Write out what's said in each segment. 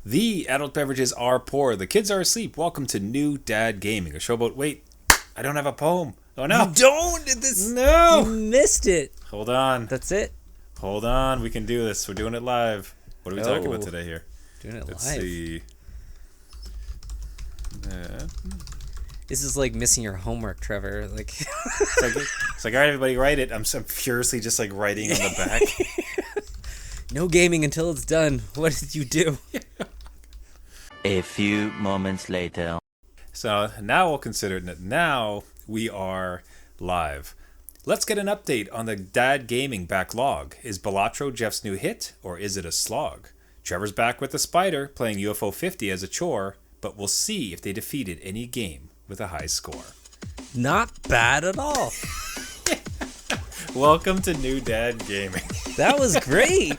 The adult beverages are poor. The kids are asleep. Welcome to New Dad Gaming, a show about... Wait, I don't have a poem. Oh, no. You don't! No! You missed it. Hold on. That's it. Hold on. We can do this. We're doing it live. What are we talking about Oh. today here? Doing it Let's live. see. This is like missing your homework, Trevor. Like, It's like, all right, everybody, write it. I'm furiously just like writing on the back. no gaming until it's done. What did you do? A few moments later. So now we'll consider it. Now we are live. Let's get an update on the Dad Gaming backlog. Is Balatro Jeff's new hit, or is it a slog? Trevor's back with the Spider, playing UFO 50 as a chore, but we'll see if they defeated any game with a high score. Not bad at all. Welcome to New Dad Gaming. That was great.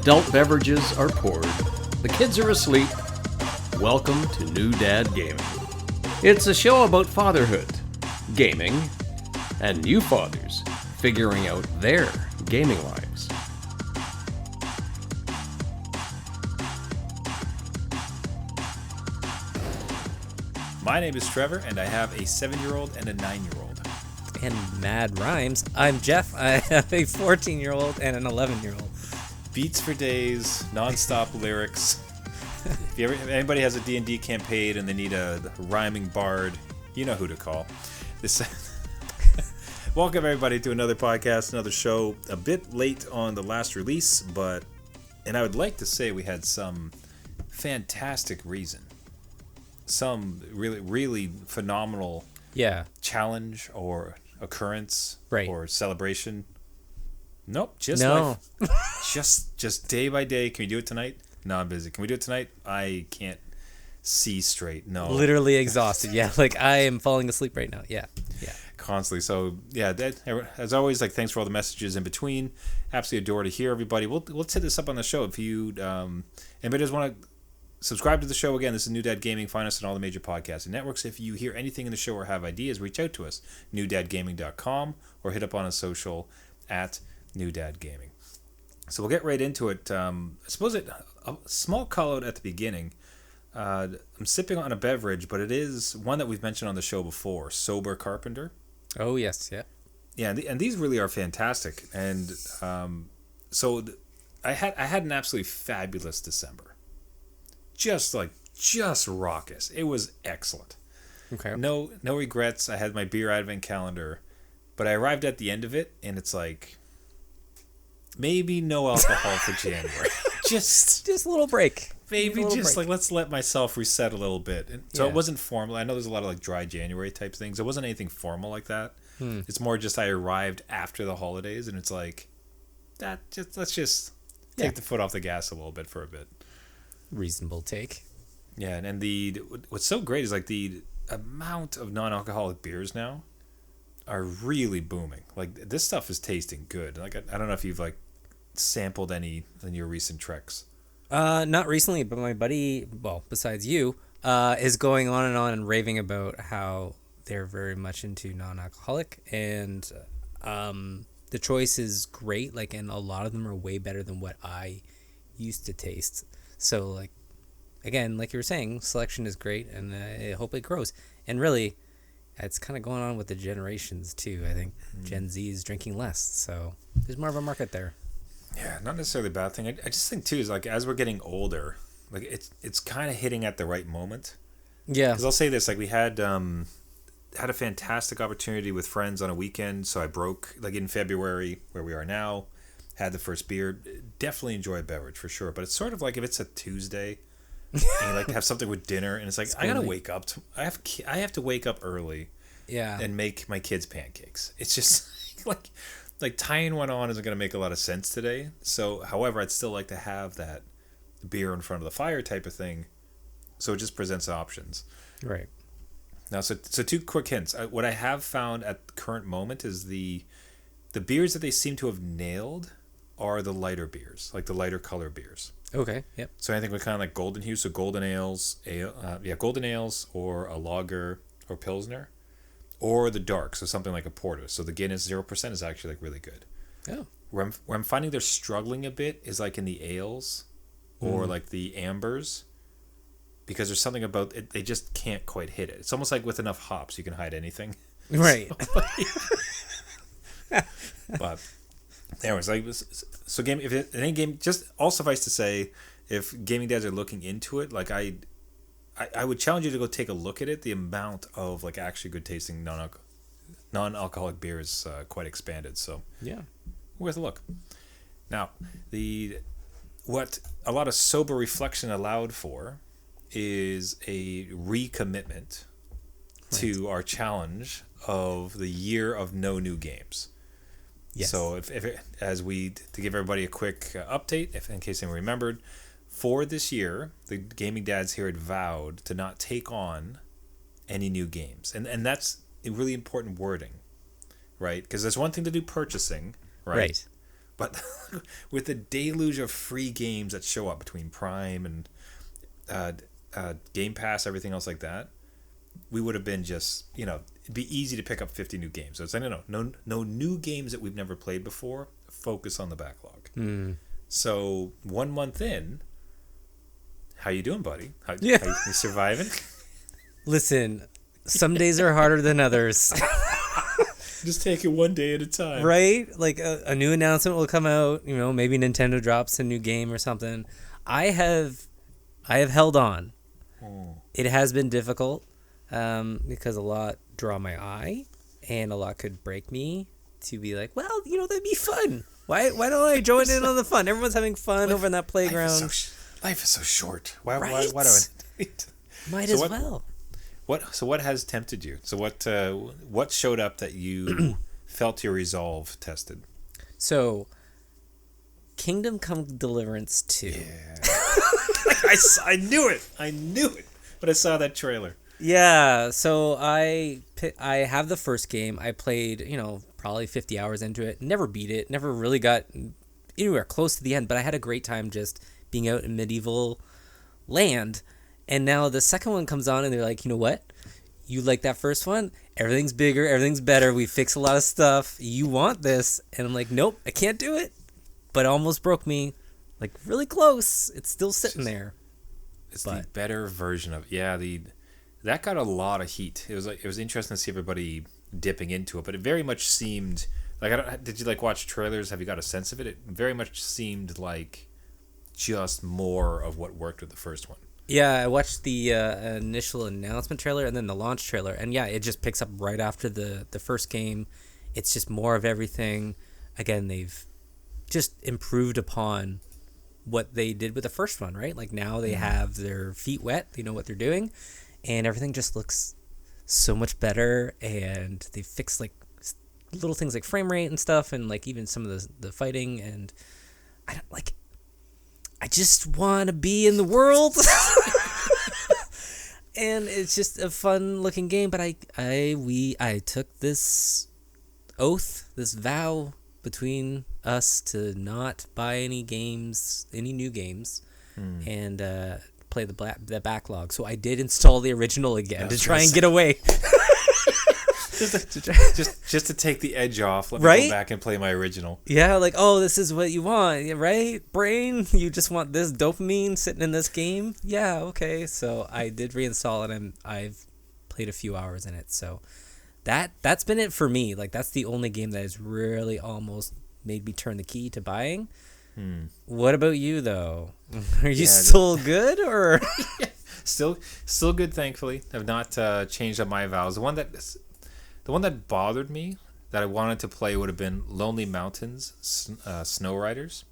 The adult beverages are poured. The kids are asleep. Welcome to New Dad Gaming. It's a show about fatherhood, gaming, and new fathers figuring out their gaming lives. My name is Trevor, and I have a 7-year-old and a 9-year-old. And mad rhymes. I'm Jeff. I have a 14-year-old and an 11-year-old. Beats for days, non-stop lyrics. If anybody has a D&D campaign and they need a rhyming bard, you know who to call. Welcome everybody to another podcast, another show. A bit late on the last release, and I would like to say we had some fantastic reason. Some really phenomenal challenge or occurrence or celebration. Nope, just no. life. just day by day. Can we do it tonight? No, I'm busy. Can we do it tonight? I can't see straight. No. Literally exhausted. Yeah, like I am falling asleep right now. Yeah. Constantly. So yeah, as always, like thanks for all the messages in between. Absolutely adore to hear everybody. We'll set this up on the show if you anybody does want to subscribe to the show. Again, this is New Dad Gaming. Find us on all the major podcasting networks. If you hear anything in the show or have ideas, reach out to us, newdadgaming.com, or hit up on a social at New Dad Gaming. So we'll get right into it. I suppose a small call out at the beginning. I'm sipping on a beverage, but it is one that we've mentioned on the show before, Sober Carpenter. Oh, yes, yeah. Yeah, and these really are fantastic. And so I had an absolutely fabulous December. Just raucous. It was excellent. Okay. No regrets. I had my beer advent calendar, but I arrived at the end of it, and it's like maybe no alcohol for January. Just a little break. Maybe just like let's let myself reset a little bit. And so it wasn't formal. I know there's a lot of like dry January type things. It wasn't anything formal like that. It's more just I arrived after the holidays, and it's like let's just take the foot off the gas a little bit for a bit. Reasonable take. Yeah, and what's so great is like the amount of non-alcoholic beers now are really booming. Like this stuff is tasting good. Like I don't know if you've like sampled any in your recent treks. Not recently, but my buddy, well, besides you, is going on and raving about how they're very much into non-alcoholic, and the choice is great. Like, and a lot of them are way better than what I used to taste. So, like, again, like you were saying, selection is great, and I hope it grows. And really, it's kind of going on with the generations too. I think Gen Z is drinking less, so there's more of a market there. Yeah, not necessarily a bad thing. I just think too is like as we're getting older, like it's kind of hitting at the right moment. Yeah. Because I'll say this, like we had a fantastic opportunity with friends on a weekend, so I broke like in February where we are now, had the first beer. Definitely enjoy a beverage for sure, but it's sort of like if it's a Tuesday and you like to have something with dinner, and it's like I gotta wake up. I have to wake up early. Yeah. And make my kids pancakes. It's just like tying one on isn't going to make a lot of sense today. So, however, I'd still like to have that beer in front of the fire type of thing. So it just presents options. Right. Now, so two quick hints. What I have found at the current moment is the beers that they seem to have nailed are the lighter beers, like the lighter color beers. Okay. Yep. So anything with kind of like golden hue, so golden ales, golden ales, or a lager or pilsner, or the dark, so something like a porter. So the Guinness 0% is actually like really good. Oh. Where I'm finding they're struggling a bit is like in the ales, or like the ambers, because there's something about it, they just can't quite hit it. It's almost like with enough hops you can hide anything. Right. But anyways, like, so game, if it, any game, just all suffice to say, if gaming dads are looking into it, like I would challenge you to go take a look at it. The amount of like actually good tasting non-alcoholic beer is quite expanded, so Yeah. worth a look. Now, what a lot of sober reflection allowed for is a recommitment to our challenge of the year of no new games. Yes. So to give everybody a quick update, if in case anyone remembered, for this year, the gaming dads here had vowed to not take on any new games, and that's a really important wording, right? Because there's one thing to do purchasing, right? But with the deluge of free games that show up between Prime and Game Pass, everything else like that, we would have been just, it'd be easy to pick up 50 new games. So it's like, no new games that we've never played before. Focus on the backlog. So 1 month in, how you doing, buddy? How you surviving? Listen, some days are harder than others. Just take it one day at a time. Right? Like a new announcement will come out, maybe Nintendo drops a new game or something. I have held on. It has been difficult because a lot draw my eye and a lot could break me to be like, well, that'd be fun. Why don't I join in on the fun? Everyone's having fun over in that playground. Life is so short. Why do I Might as well. What has tempted you? So what showed up that you felt your resolve tested? So Kingdom Come Deliverance 2. Yeah. I knew it. But I saw that trailer. Yeah, so I have the first game. I played, probably 50 hours into it. Never beat it. Never really got anywhere close to the end, but I had a great time just being out in medieval land. And now the second one comes on and they're like, you know what? You like that first one? Everything's bigger, everything's better. We fix a lot of stuff. You want this? And I'm like, nope, I can't do it. But it almost broke me. Like really close. It's still sitting there. It's the better version of that got a lot of heat. It was interesting to see everybody dipping into it, but it very much seemed like did you watch trailers? Have you got a sense of it? It very much seemed like just more of what worked with the first one. Yeah, I watched the initial announcement trailer and then the launch trailer, and yeah, it just picks up right after the first game. It's just more of everything. Again, they've just improved upon what they did with the first one, right? Like now they have their feet wet, they know what they're doing, and everything just looks so much better, and they fixed like little things like frame rate and stuff, and like even some of the fighting, and I just want to be in the world. And it's just a fun looking game, but I took this oath, this vow between us to not buy any new games, and play the backlog. So I did install the original again to try and get away. just to take the edge off. Let me go back and play my original. Yeah, like, oh, this is what you want, right? Brain, you just want this dopamine sitting in this game? Yeah, okay. So I did reinstall it, and I've played a few hours in it. So that's been it for me. Like, that's the only game that has really almost made me turn the key to buying. What about you, though? Are you still good, or? Still good, thankfully. I've not changed up my vows. The one that bothered me that I wanted to play would have been Lonely Mountains, Snow Riders.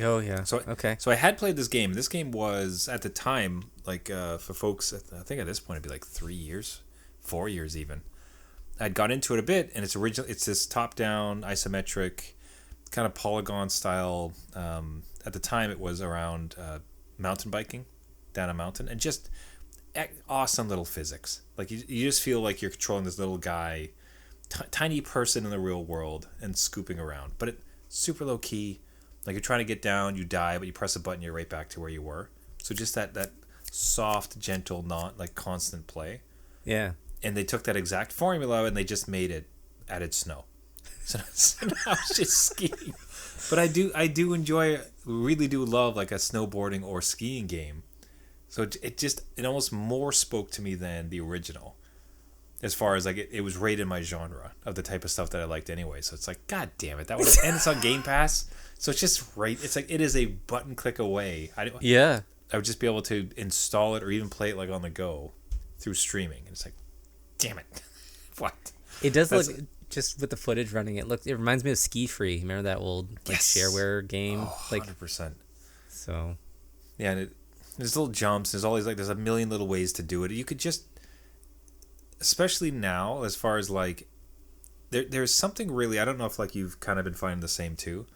Oh, yeah. So I had played this game. This game was, at the time, for folks, I think at this point it'd be like 3 years, 4 years even. I'd got into it a bit, and it's this top-down, isometric, kind of polygon style. At the time it was around mountain biking down a mountain, and just awesome little physics. Like you just feel like you're controlling this little guy, tiny person in the real world, and scooping around. But it super low key, Like you're trying to get down, you die, but you press a button, you're right back to where you were. So just that soft, gentle, not like constant play. Yeah. And they took that exact formula and they just made it added snow. So now it's just skiing. But I do enjoy, really do love like a snowboarding or skiing game. So it almost more spoke to me than the original. As far as like it was right in my genre of the type of stuff that I liked anyway. So it's like, God damn it, that was, and it's on Game Pass. So it's just right. It's like it is a button click away. I would just be able to install it or even play it like on the go through streaming. And it's like, damn it, what? It does look, just with the footage running, it reminds me of Ski Free. Remember that old like shareware game? Oh, 100%. So yeah, and there's little jumps. There's always like there's a million little ways to do it. You could just, especially now, as far as like there's something really, I don't know if like you've kind of been finding the same too,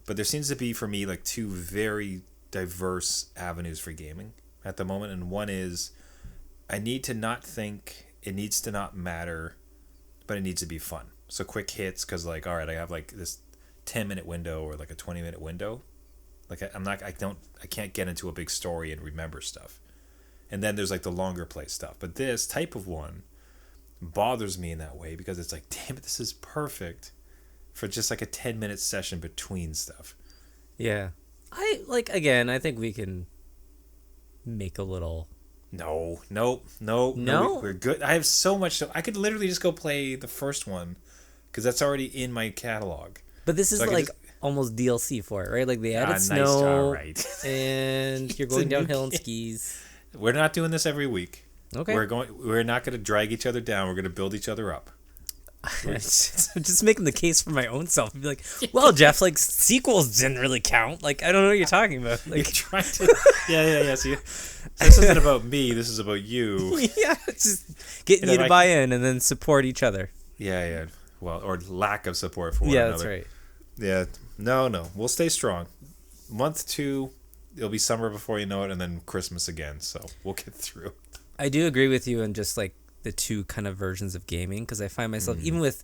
but there seems to be for me like two very diverse avenues for gaming at the moment. And one is I need to not think, it needs to not matter, but it needs to be fun. So quick hits, because like, all right, I have like this 10-minute window or like a 20-minute window. Like I can't get into a big story and remember stuff. And then there's like the longer play stuff. But this type of one bothers me in that way because it's like, damn it, this is perfect for just like a 10-minute session between stuff. Yeah. I think we can make a little... No, we're good. I have so much. I could literally just go play the first one because that's already in my catalog. But this is so like almost DLC for it, right? Like they added snow, nice job, right. And you're going downhill on skis. We're not doing this every week. Okay. We're not going to drag each other down. We're going to build each other up. I'm just making the case for my own self. I'd be like, well, Jeff, like sequels didn't really count. Like I don't know what you're talking about. Like you're trying to, yeah. See, this isn't about me. This is about you. Yeah, just getting you to buy in and then support each other. Yeah. Well, or lack of support for one another. Yeah, that's right. Yeah, no, we'll stay strong. Month 2, it'll be summer before you know it, and then Christmas again. So we'll get through. I do agree with you on just like the two kind of versions of gaming, because I find myself even with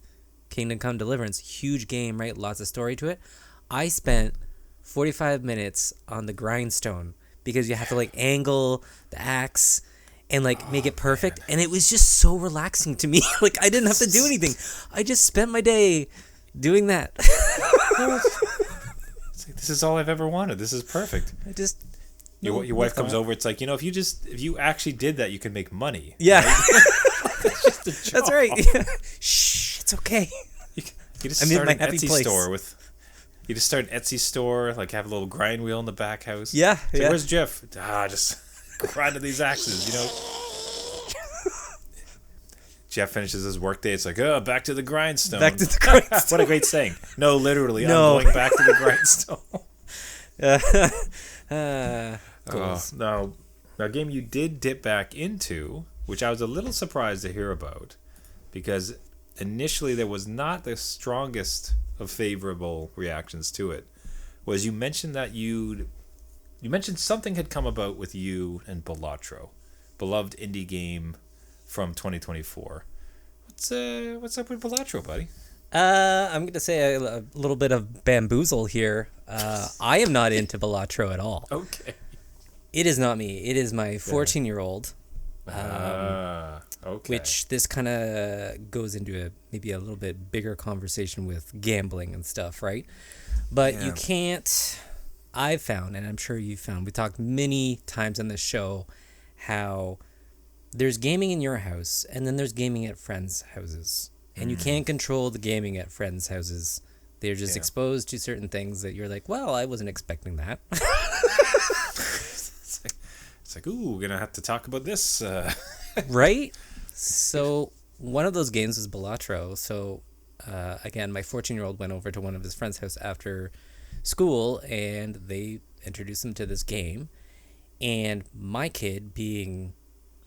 Kingdom Come Deliverance, huge game, right? Lots of story to it. I spent 45 minutes on the grindstone because you have to like angle the axe and like make it perfect, and it was just so relaxing to me. Like I didn't have to do anything. I just spent my day doing that. It's like, this is all I've ever wanted. This is perfect. Your wife comes over. It's like, if you actually did that, you can make money. Yeah. Right? That's just a job. That's right. Yeah. Shh, it's okay. You just start an Etsy store with. You just start an Etsy store, like have a little grind wheel in the back house. Yeah. So where's Jeff? Just grinding these axes, Jeff finishes his workday. It's like, back to the grindstone. Back to the grindstone. What a great saying. No, literally, No. I'm going back to the grindstone. Now, a game you did dip back into, which I was a little surprised to hear about, because initially there was not the strongest of favorable reactions to it, was you mentioned that you mentioned something had come about with you and Balatro, beloved indie game from 2024. What's up with Balatro, buddy? I'm going to say a little bit of bamboozle here. I am not into Balatro at all. Okay. It is not me. It is my 14-year-old. Okay. Which this kind of goes into maybe a little bit bigger conversation with gambling and stuff, right? But you can't... I've found, and I'm sure you've found, we talked many times on this show, how there's gaming in your house, and then there's gaming at friends' houses. And you can't control the gaming at friends' houses. They're just exposed to certain things that you're like, well, I wasn't expecting that. It's like, ooh, we're going to have to talk about this. Right? So one of those games was Balatro. So again, my 14-year-old went over to one of his friend's house after school, and they introduced him to this game. And my kid, being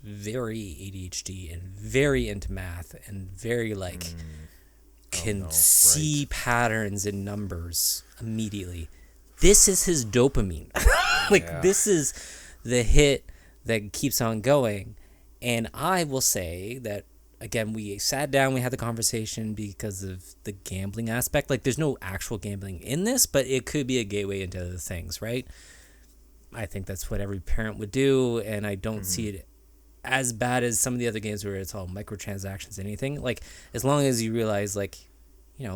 very ADHD and very into math and very can see patterns in numbers immediately. This is his dopamine. This is the hit that keeps on going. And I will say that again, we sat down, we had the conversation because of the gambling aspect. Like, there's no actual gambling in this, but it could be a gateway into other things, right? I think that's what every parent would do, and I don't see it as bad as some of the other games where it's all microtransactions, anything. Like, as long as you realize, like,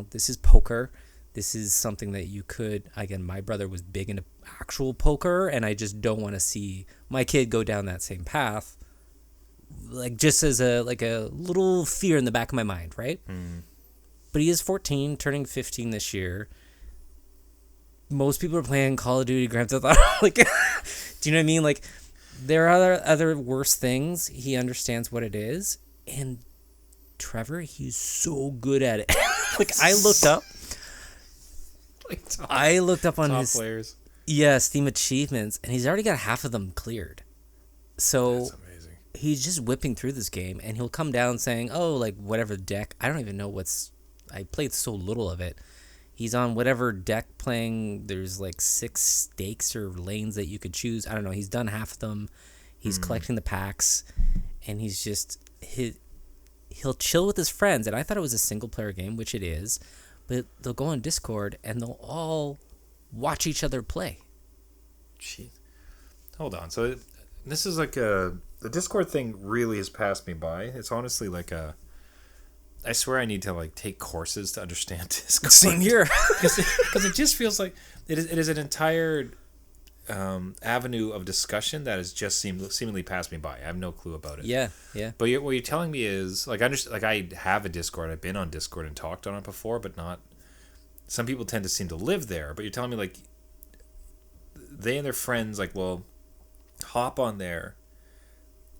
this is poker. This is something that you could, again, my brother was big into actual poker, and I just don't want to see my kid go down that same path. Like, just as a little fear in the back of my mind, right? But he is 14, turning 15 this year. Most people are playing Call of Duty, Grand Theft Auto. Like, do you know what I mean? Like, there are other worse things. He understands what it is. And Trevor, he's so good at it. Like, I looked up on top his players. Steam achievements, and he's already got half of them cleared. So That's amazing. He's just whipping through this game, and he'll come down saying, oh, like, whatever deck. I don't even know I played so little of it. He's on whatever deck playing. There's like 6 stakes or lanes that you could choose. I don't know. He's done half of them. He's collecting the packs, and he's just he'll chill with his friends. And I thought it was a single player game, which it is, but they'll go on Discord and they'll all watch each other play. Jeez. Hold on. So this is like the Discord thing really has passed me by. It's honestly like I swear I need to like take courses to understand Discord. Same here. Because it just feels like it is an entire avenue of discussion that has just seemingly passed me by. I have no clue about it. Yeah. But what you're telling me is like I have a Discord. I've been on Discord and talked on it before, but not. Some people tend to seem to live there. But you're telling me like they and their friends like will hop on there.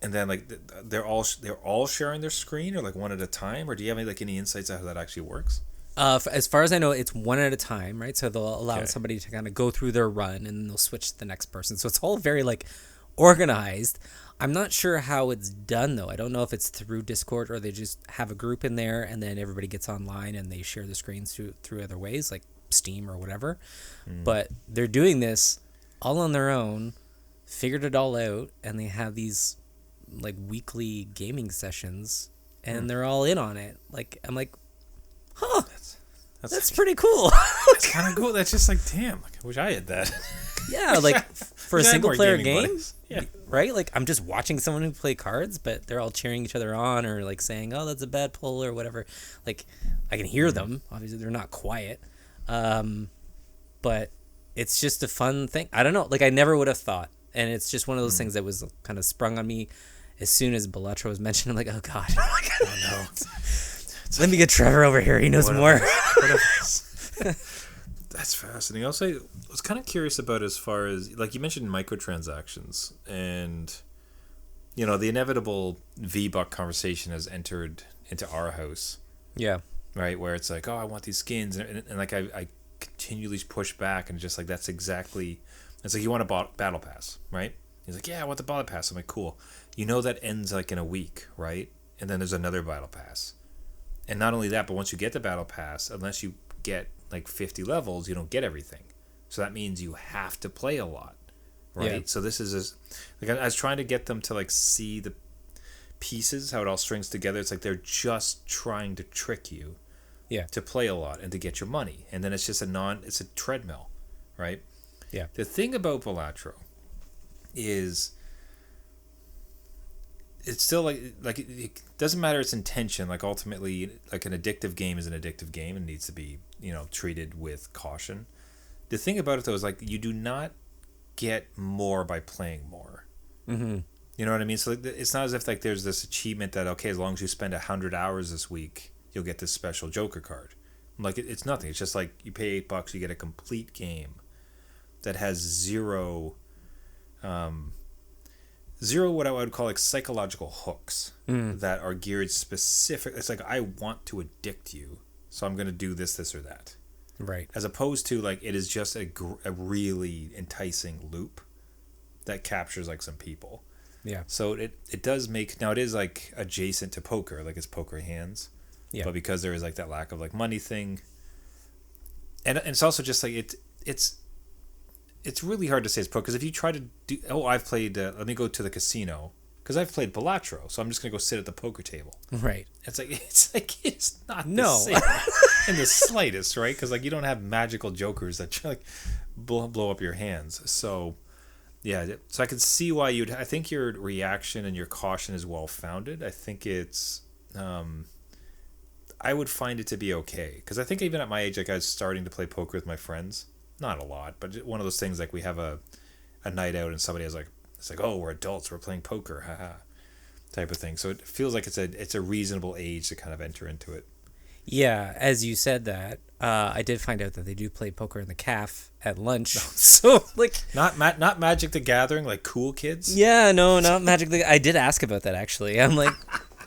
And then like they're all sharing their screen or like one at a time, or do you have any insights on how that actually works? As far as I know, it's one at a time, right? So they'll allow somebody to kind of go through their run, and then they'll switch to the next person. So it's all very like organized. I'm not sure how it's done though. I don't know if it's through Discord or they just have a group in there, and then everybody gets online and they share the screens through other ways like Steam or whatever. But they're doing this all on their own, figured it all out, and they have these like weekly gaming sessions, and they're all in on it. Like, I'm like, huh, that's pretty cool. That's kind of cool. That's just like, damn, like, I wish I had that. Yeah, like for a single player game, buddies. Yeah. right? Like, I'm just watching someone who play cards, but they're all cheering each other on or like saying, oh, that's a bad pull or whatever. Like, I can hear them. Obviously, they're not quiet. But it's just a fun thing. I don't know. Like, I never would have thought. And it's just one of those things that was kind of sprung on me as soon as Balatro was mentioned. I'm like, oh, God. Oh, no. Let me get Trevor over here. He knows more. That's fascinating. Also, I was kind of curious about as far as, like you mentioned microtransactions, and, the inevitable V-Buck conversation has entered into our house. Yeah. Right? Where it's like, oh, I want these skins. And like, I continually push back and just like, that's exactly, it's like, you want a battle pass, right? He's like, yeah, I want the battle pass. I'm like, cool. That ends like in a week, right? And then there's another battle pass. And not only that, but once you get the battle pass, unless you get like 50 levels, you don't get everything. So that means you have to play a lot, right? Yeah. So this is like I was trying to get them to like see the pieces, how it all strings together. It's like they're just trying to trick you, to play a lot and to get your money. And then it's just it's a treadmill, right? Yeah. The thing about Balatro is it's still like it doesn't matter its intention. Like ultimately, like an addictive game is an addictive game and needs to be treated with caution. The thing about it though is like you do not get more by playing more. Mm-hmm. You know what I mean? So it's not as if like there's this achievement that okay, as long as you spend 100 hours this week, you'll get this special Joker card. Like it's nothing. It's just like you pay $8, you get a complete game that has zero what I would call like psychological hooks that are geared specific. It's like I want to addict you, so I'm going to do this or that. Right. As opposed to like it is just a really enticing loop that captures like some people. Yeah. So it does make, now it is like adjacent to poker, like it's poker hands. Yeah. But because there is like that lack of like money thing, and it's also just like it's really hard to say it's pro, because if you try to do, I've played, let me go to the casino because I've played Balatro, so I'm just gonna go sit at the poker table. Right. It's not No. the same in the slightest, right? Because like you don't have magical jokers that like blow up your hands. So yeah, so I can see why I think your reaction and your caution is well founded. I think it's I would find it to be okay, because I think even at my age, like I was starting to play poker with my friends, not a lot, but one of those things like we have a night out and somebody is like, it's like, oh, we're adults, we're playing poker, haha, type of thing. So it feels like it's a reasonable age to kind of enter into it. Yeah, as you said that, I did find out that they do play poker in the caf at lunch. So like, not Magic the Gathering, like cool kids. yeah, no, not Magic. I did ask about that actually. I'm like,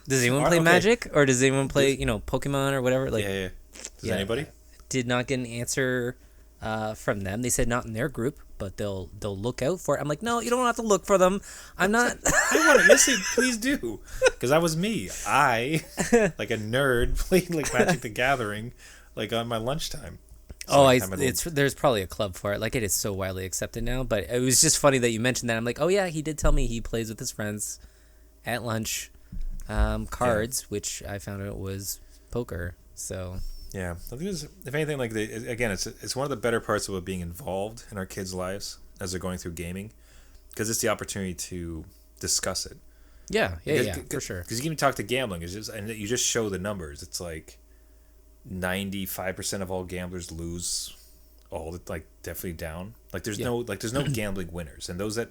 does anyone play Okay. Magic, or does anyone play Pokemon or whatever? Like, Yeah. Does yeah. anybody? Did not get an answer from them. They said not in their group, but they'll look out for it. I'm like, no, you don't have to look for them. I'm not. I want to listen. Please do, because that was me. I, like a nerd, played like Magic the Gathering, like on my lunchtime. So There's probably a club for it. Like, it is so widely accepted now. But it was just funny that you mentioned that. I'm like, oh yeah, he did tell me he plays with his friends at lunch, cards, which I found out was poker. So yeah, I think if anything, like again, it's one of the better parts of being involved in our kids' lives as they're going through gaming, because it's the opportunity to discuss it. yeah, for sure. Because you can even talk to gambling, and you just show the numbers. It's like 95% of all gamblers lose, definitely down. Like there's no gambling winners, and those that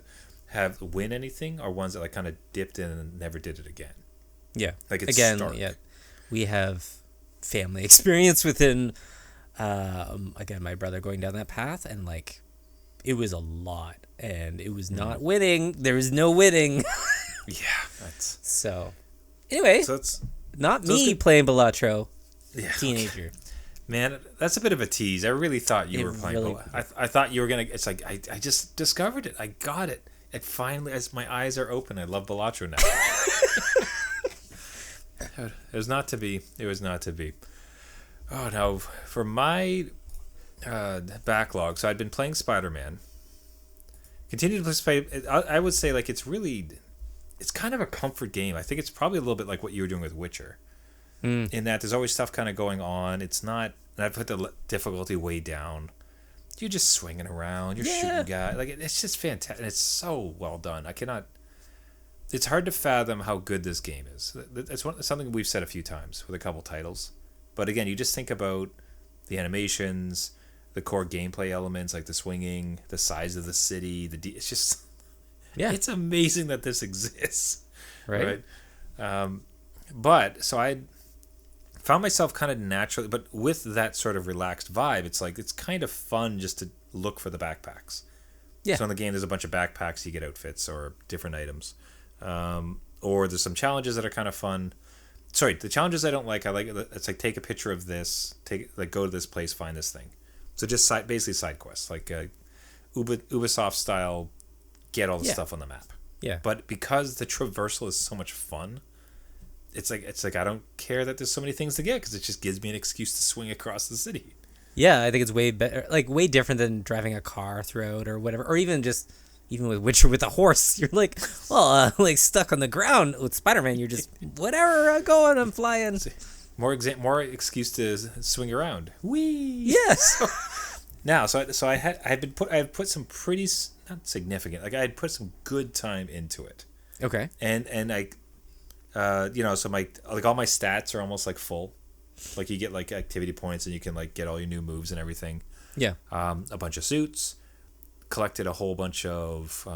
win anything are ones that like kind of dipped in and never did it again. Yeah, like it's again, stark. yeah, we have family experience within. Again, my brother going down that path, and like, it was a lot, and it was not winning. There was no winning. Yeah, that's so. Anyway, so it's not me playing Balatro. yeah, Teenager. Man, that's a bit of a tease. I really thought you were playing. Really, I thought you were gonna. It's like I just discovered it. I got it. It finally, as my eyes are open, I love Balatro now. It was not to be. It was not to be. Oh no! For my backlog, so I'd been playing Spider-Man. Continue to play. I would say like it's kind of a comfort game. I think it's probably a little bit like what you were doing with Witcher. In that there's always stuff kind of going on. It's not, and I've put the difficulty way down. You're just swinging around. You're shooting guys. Like it's just fantastic. It's so well done. It's hard to fathom how good this game is. It's something we've said a few times with a couple titles. But again, you just think about the animations, the core gameplay elements like the swinging, the size of the city. It's just, it's amazing that this exists. Right. But so I found myself kind of naturally, but with that sort of relaxed vibe, it's like it's kind of fun just to look for the backpacks. Yeah. So in the game, there's a bunch of backpacks, you get outfits or different items, or there's some challenges that are kind of fun. Sorry, the challenges I don't like. I like it's like take a picture of this, go to this place, find this thing. So just basically side quests, like Ubisoft style, get all the stuff on the map. Yeah. But because the traversal is so much fun, it's like I don't care that there's so many things to get, because it just gives me an excuse to swing across the city. Yeah, I think it's way better, like way different than driving a car throughout or whatever, or even with Witcher with a horse. You're like, well, like stuck on the ground. With Spider-Man, you're just whatever. I'm going, I'm flying. More excuse to swing around. Whee! Yes. Now, so I had put some pretty not significant, like I had put some good time into it. Okay. And I, so my all my stats are almost like full. Like you get like activity points, and you can like get all your new moves and everything. Yeah. A bunch of suits. Collected a whole bunch of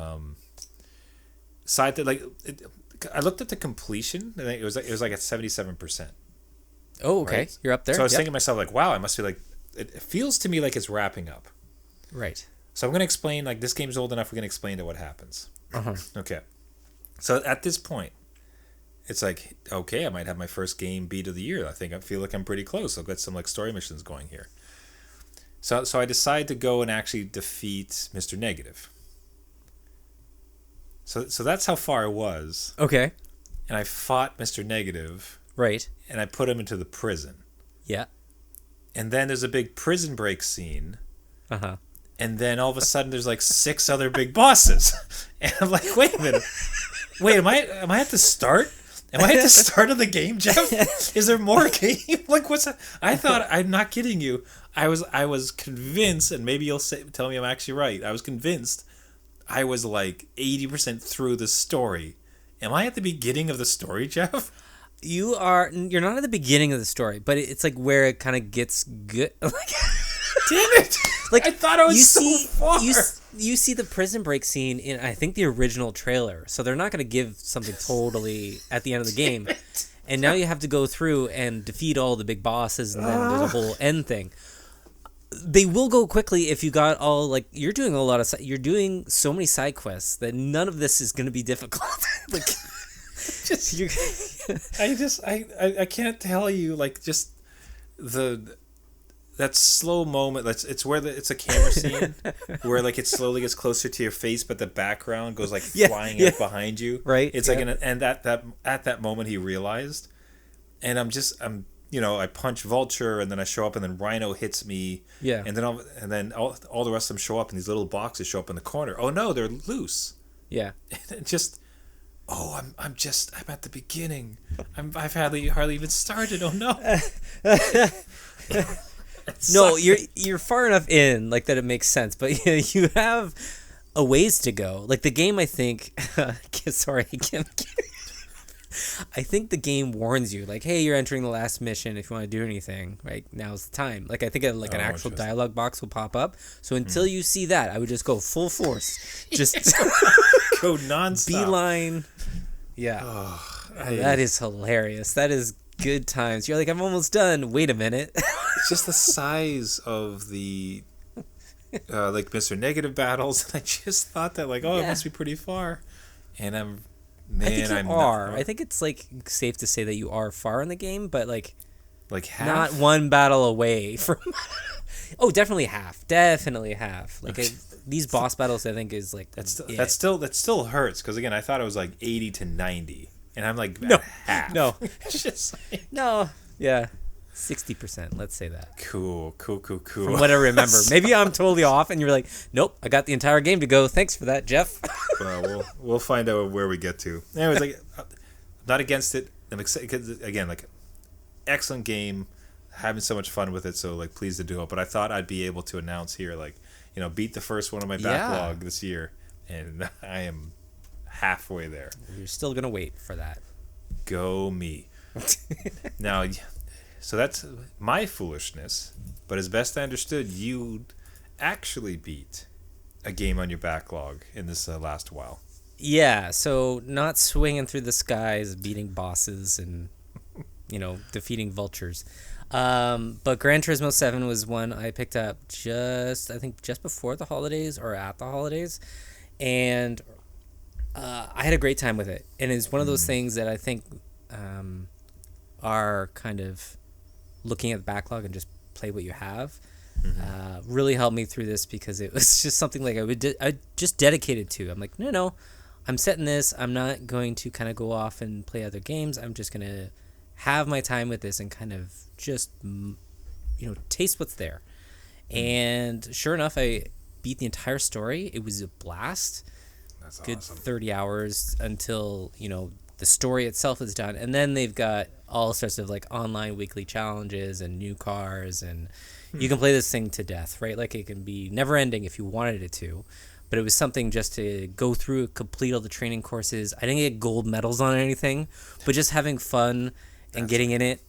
side that I looked at the completion, and it was like at 77%. Oh, okay. Right? You're up there. So I was thinking to myself, like, wow, I must be like, it feels to me like it's wrapping up. Right. So I'm going to explain, like, this game's old enough, we're going to explain to what happens. Uh-huh. Okay. So at this point, it's like, okay, I might have my first game beat of the year. I feel like I'm pretty close. I'll get some, like, story missions going here. So I decide to go and actually defeat Mr. Negative. So that's how far I was. Okay. And I fought Mr. Negative. Right. And I put him into the prison. Yeah. And then there's a big prison break scene. Uh-huh. And then all of a sudden there's like 6 other big bosses. And I'm like, wait a minute. Wait, am I at the start? Am I at the start of the game, Jeff? Is there more game? Like, what's that? I thought, I'm not kidding you. I was convinced, and maybe you'll tell me I'm actually right. I was convinced I was like 80% through the story. Am I at the beginning of the story, Jeff? You're not at the beginning of the story, but it's like where it kind of gets good. Like, damn it! Like, I thought I was so far. You see the prison break scene in, I think, the original trailer, so they're not going to give something totally at the end of the game. And now you have to go through and defeat all the big bosses, and then there's a whole end thing. They will go quickly if you got all, like, you're doing you're doing so many side quests that none of this is going to be difficult. Like, I can't tell you, like, just that slow moment. It's where it's a camera scene where, like, it slowly gets closer to your face, but the background goes like flying up behind you. Right. It's like and at that moment he realized, and I'm I punch Vulture, and then I show up, and then Rhino hits me. Yeah. And then all the rest of them show up, and these little boxes show up in the corner. Oh no, they're loose. Yeah. And it just. Oh, I'm at the beginning. I've hardly even started. Oh no. No, you're far enough in, like, that it makes sense, but you have a ways to go. Like, the game, I think. Sorry, I think the game warns you, like, hey, you're entering the last mission. If you want to do anything, right, now's the time. Like, I think an actual dialogue box will pop up. So until you see that, I would just go full force. Just go nonstop. Beeline. Yeah. That is hilarious. That is good times. You're like, I'm almost done. Wait a minute. It's just the size of the like Mr. Negative battles. I just thought that, like, it must be pretty far. And I think it's, like, safe to say that you are far in the game, but like half? Not one battle away from. Oh, definitely half. Definitely half. Like, these boss battles, I think, is like that still hurts, because again, I thought it was like 80 to 90, and I'm like no, at half. No, it's just like, no, yeah, 60%. Let's say that. Cool. From what I remember, maybe I'm totally off, and you're like, nope, I got the entire game to go. Thanks for that, Jeff. Well, we'll find out where we get to. Anyways, like, not against it. I'm excited, 'cause, again, like, excellent game. Having so much fun with it, so, like, pleased to do it. But I thought I'd be able to announce here, like, beat the first one on my backlog this year, and I am halfway there. You're still gonna wait for that. Go me. Now, so that's my foolishness, but as best I understood, you actually beat a game on your backlog in this last while. Yeah, so not swinging through the skies, beating bosses, and defeating vultures. But Gran Turismo 7 was one I picked up just before the holidays or at the holidays, and I had a great time with it. And it's one of those things that I think are kind of looking at the backlog and just play what you have. Really helped me through this, because it was just something like I just dedicated to. I'm like, no, I'm setting this. I'm not going to kind of go off and play other games. I'm just going to have my time with this and kind of just, taste what's there. And sure enough, I beat the entire story. It was a blast. That's good awesome. 30 hours until, the story itself is done. And then they've got all sorts of, like, online weekly challenges and new cars, and you can play this thing to death, right? Like, it can be never ending if you wanted it to. But it was something just to go through, complete all the training courses. I didn't get gold medals on anything, but just having fun and getting in it,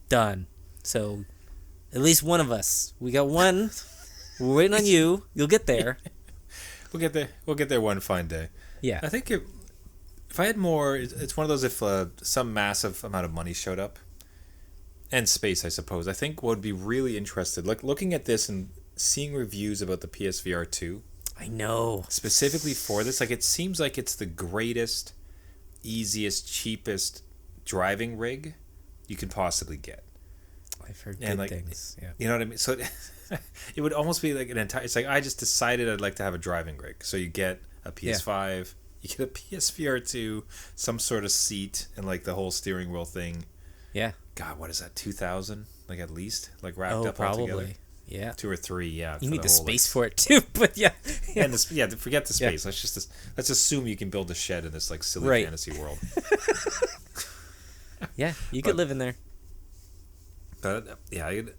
done. So, at least one of us. We got one. We're waiting on you. You'll get there. We'll get there one fine day. Yeah. I think if I had more, it's one of those, if some massive amount of money showed up, and space, I suppose. I think what would be really interested, like, looking at this and seeing reviews about the PSVR 2. I know. Specifically for this, like, it seems like it's the greatest, easiest, cheapest driving rig you could possibly get. I've heard good things. Yeah. You know what I mean? So it would almost be like it's like, I just decided I'd like to have a driving rig. So you get a PS5, you get a PSVR 2, some sort of seat, and, like, the whole steering wheel thing. Yeah. God, what is that, 2,000? Like, at least? Like, wrapped up probably. altogether? Yeah. 2 or 3. Yeah, You for need the whole, space for it too, but yeah. And forget the space. Let's assume you can build a shed in this like silly fantasy world. Yeah, you could live in there. But yeah, it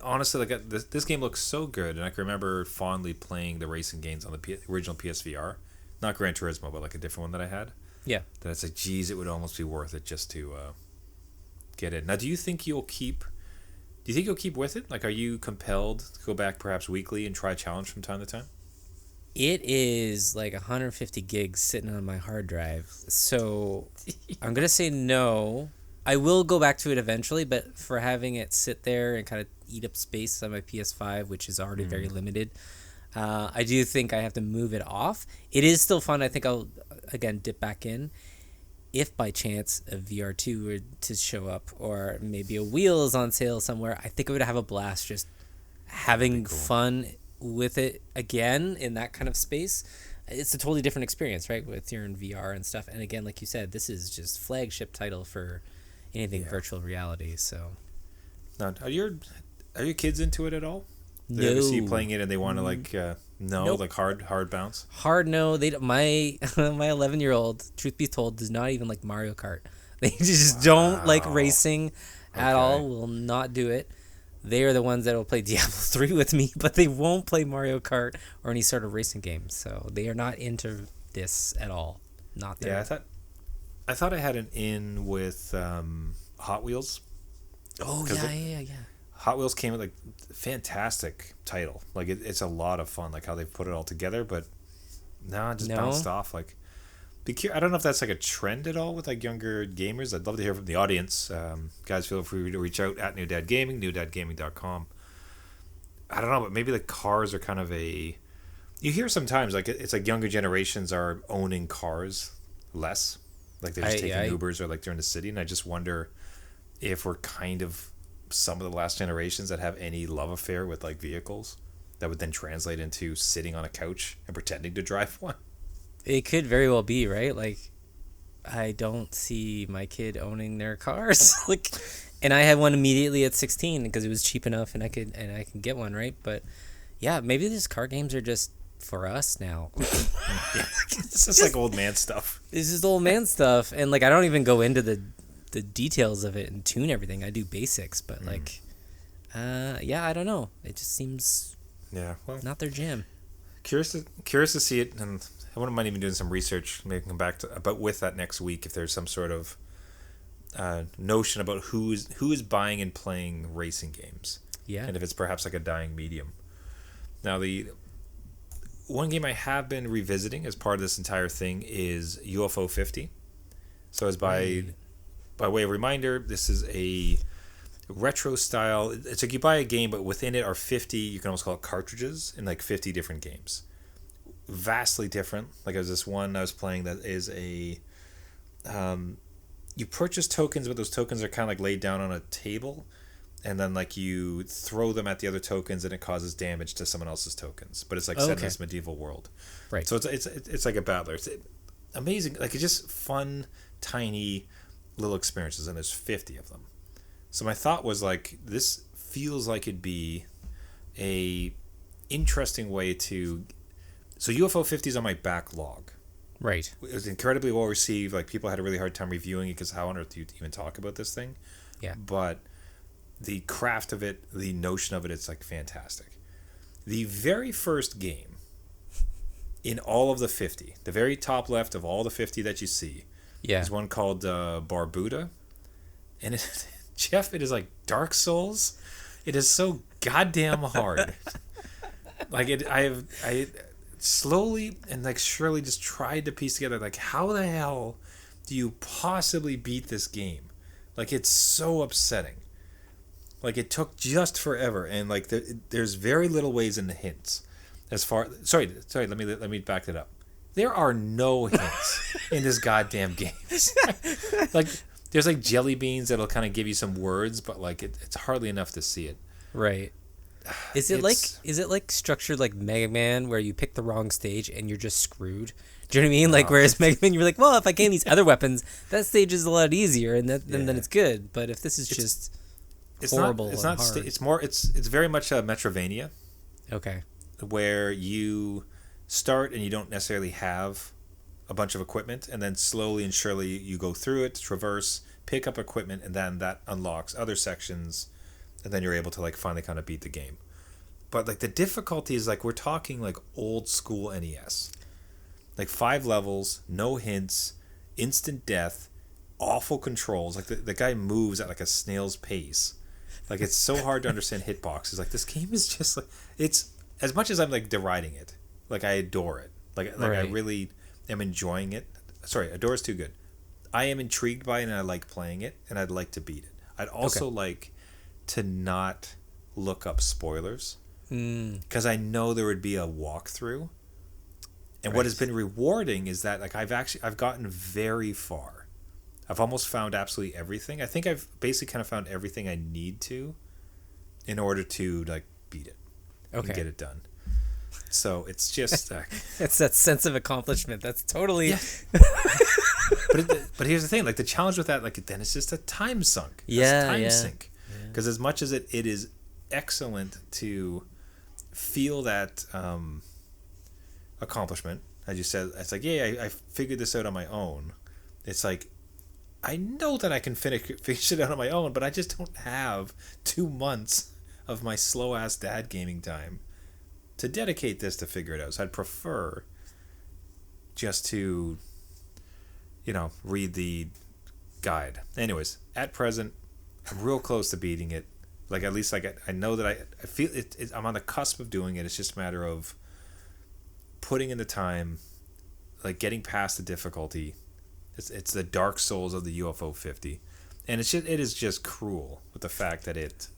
honestly, like, this game looks so good, and I can remember fondly playing the racing games on the original PSVR, not Gran Turismo, but like a different one that I had. Yeah. That it's like, geez, it would almost be worth it just to get it. Now, do you think you'll keep with it? Like, are you compelled to go back perhaps weekly and try a challenge from time to time? It is like 150 gigs sitting on my hard drive, so I'm gonna say no. I will go back to it eventually, but for having it sit there and kind of eat up space on my PS5, which is already very limited, I do think I have to move it off. It is still fun. I think I'll, again, dip back in. If by chance a VR2 were to show up, or maybe a wheel is on sale somewhere, I think I would have a blast just having fun with it again in that kind of space. It's a totally different experience, right? With you're in VR and stuff. And again, like you said, this is just flagship title for anything virtual reality. So, now, are your kids into it at all? No. They ever see you playing it and they want to like Nope. like hard bounce? Hard no. They my 11-year-old, truth be told, does not even like Mario Kart. They just don't like racing at all. Will not do it. They are the ones that will play Diablo 3 with me, but they won't play Mario Kart or any sort of racing game. So they are not into this at all. Not there. Yeah, I thought I had an in with Hot Wheels. Oh yeah. Hot Wheels came with like fantastic title. Like it's a lot of fun, like how they put it all together. But it just bounced off. Like, I don't know if that's like a trend at all with like younger gamers. I'd love to hear from the audience. Guys, feel free to reach out at New Dad Gaming, newdadgaming.com. I don't know, but maybe like cars are kind of a. You hear sometimes like it's like younger generations are owning cars less. Like they're just taking Ubers or like they're in the city, and I just wonder if we're kind of some of the last generations that have any love affair with like vehicles that would then translate into sitting on a couch and pretending to drive one. It could very well be, right? Like, I don't see my kid owning their cars. Like, and I had one immediately at 16 because it was cheap enough and I can get one, right? But yeah, maybe these car games are just for us now. It's just like old man stuff. This is old man stuff, and like I don't even go into the details of it and tune everything. I do basics, but like, I don't know. It just seems not their jam. Curious to see it, and I wouldn't mind even doing some research, maybe come back to about with that next week if there's some sort of notion about who is buying and playing racing games. Yeah, and if it's perhaps like a dying medium. Now the one game I have been revisiting as part of this entire thing is UFO 50. So as by way of reminder, this is a retro style. It's like you buy a game, but within it are 50, you can almost call it cartridges, in like 50 different games. Vastly different. Like there's this one I was playing that is a you purchase tokens, but those tokens are kind of like laid down on a table, and then like you throw them at the other tokens and it causes damage to someone else's tokens, but it's like set in this medieval world, right? So it's like a battler. It's amazing. Like it's just fun, tiny little experiences, and there's 50 of them. So my thought was like, this feels like it'd be a interesting way to. So UFO 50 is on my backlog. Right. It was incredibly well received. Like people had a really hard time reviewing it because how on earth do you even talk about this thing? Yeah. But the craft of it, the notion of it, it's like fantastic. The very first game in all of the 50, the very top left of all the 50 that you see, is one called Barbuda. And Jeff, it is like Dark Souls. It is so goddamn hard. Like I slowly and like surely just tried to piece together like how the hell do you possibly beat this game? Like it's so upsetting. Like it took just forever, and like there's very little ways in the hints. Sorry, let me back that up. There are no hints in this goddamn game. Like there's like jelly beans that'll kind of give you some words, but like it's hardly enough to see it. Right. Is it like structured like Mega Man where you pick the wrong stage and you're just screwed? Do you know what I mean? Like whereas Mega Man you're like, well, if I gain these other weapons, that stage is a lot easier and then it's good. But if this is just horrible. It's and not. hard. It's very much a Metrovania, Okay. where you start and you don't necessarily have a bunch of equipment, and then slowly and surely you go through it, traverse, pick up equipment, and then that unlocks other sections, and then you're able to like finally kind of beat the game. But like the difficulty is like we're talking like old school NES, like 5 levels, no hints, instant death, awful controls. Like the guy moves at like a snail's pace. Like it's so hard to understand hitboxes. Like this game is just like, it's, as much as I'm like deriding it, like I adore it. Like Right. I really am enjoying it. Sorry, adore is too good. I am intrigued by it and I like playing it and I'd like to beat it. I'd also like to not look up spoilers because I know there would be a walkthrough. And what has been rewarding is that like I've gotten very far. I've almost found absolutely everything. I think I've basically kind of found everything I need to in order to like beat it and get it done. So it's just It's that sense of accomplishment. That's totally but here's the thing, like the challenge with that, like then it's just a time sunk. Sink. Because as much as it is excellent to feel that accomplishment, as you said, it's like, yeah, I figured this out on my own. It's like, I know that I can finish it out on my own, but I just don't have 2 months of my slow ass dad gaming time to dedicate this to figure it out. So I'd prefer just to, read the guide. Anyways, at present, I'm real close to beating it. Like at least like I know that I feel it. I'm on the cusp of doing it. It's just a matter of putting in the time, like getting past the difficulty. It's the Dark Souls of the UFO 50, and it is just cruel with the fact that it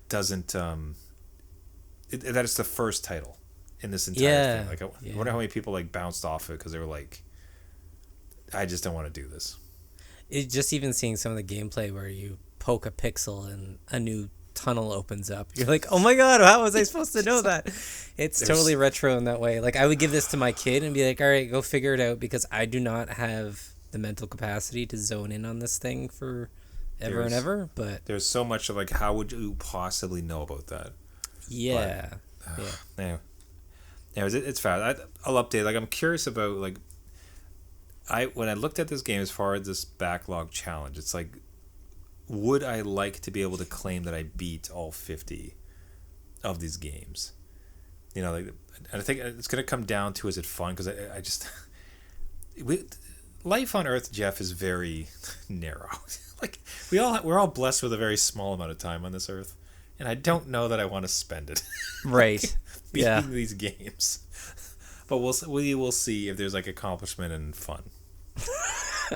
doesn't that it's the first title in this entire thing. Like I wonder how many people like bounced off it because they were like, I just don't want to do this. It just even seeing some of the gameplay where you poke a pixel and a new tunnel opens up. You're like, oh my god, how was I supposed to know that? It's totally retro in that way. Like I would give this to my kid and be like, all right, go figure it out, because I do not have the mental capacity to zone in on this thing for ever and ever. But there's so much of like, how would you possibly know about that? Yeah. Anyway, it's fast. I'll update. Like I'm curious about like when I looked at this game as far as this backlog challenge, it's like, would I like to be able to claim that I beat all 50 of these games? Like, and I think it's going to come down to, is it fun? Because I just... life on Earth, Jeff, is very narrow. Like, we're all blessed with a very small amount of time on this Earth. And I don't know that I want to spend it. Right. beating these games. But we will see if there's like accomplishment and fun.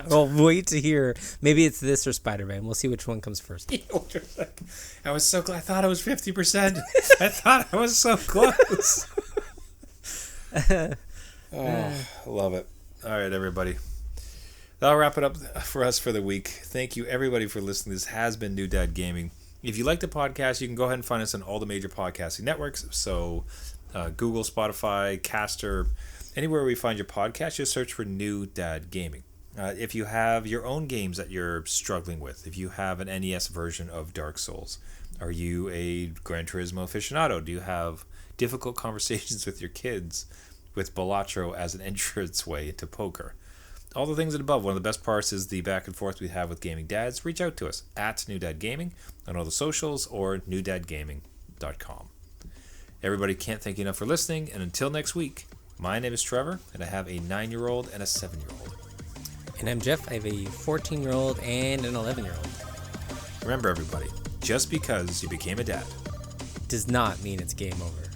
Well, wait to hear. Maybe it's this or Spider-Man. We'll see which one comes first. I was so close. I thought it was 50%. I thought I was so close. I love it. All right, everybody. That'll wrap it up for us for the week. Thank you, everybody, for listening. This has been New Dad Gaming. If you like the podcast, you can go ahead and find us on all the major podcasting networks. So Google, Spotify, Caster, anywhere we find your podcast, just search for New Dad Gaming. If you have your own games that you're struggling with, if you have an NES version of Dark Souls, are you a Gran Turismo aficionado? Do you have difficult conversations with your kids with Balatro as an entranceway into poker? All the things and above. One of the best parts is the back and forth we have with gaming dads. Reach out to us at New Dad Gaming on all the socials or newdadgaming.com. Everybody, can't thank you enough for listening, and until next week, my name is Trevor, and I have a 9-year-old and a 7-year-old. And I'm Jeff. I have a 14-year-old and an 11-year-old. Remember, everybody, just because you became a dad Does not mean it's game over.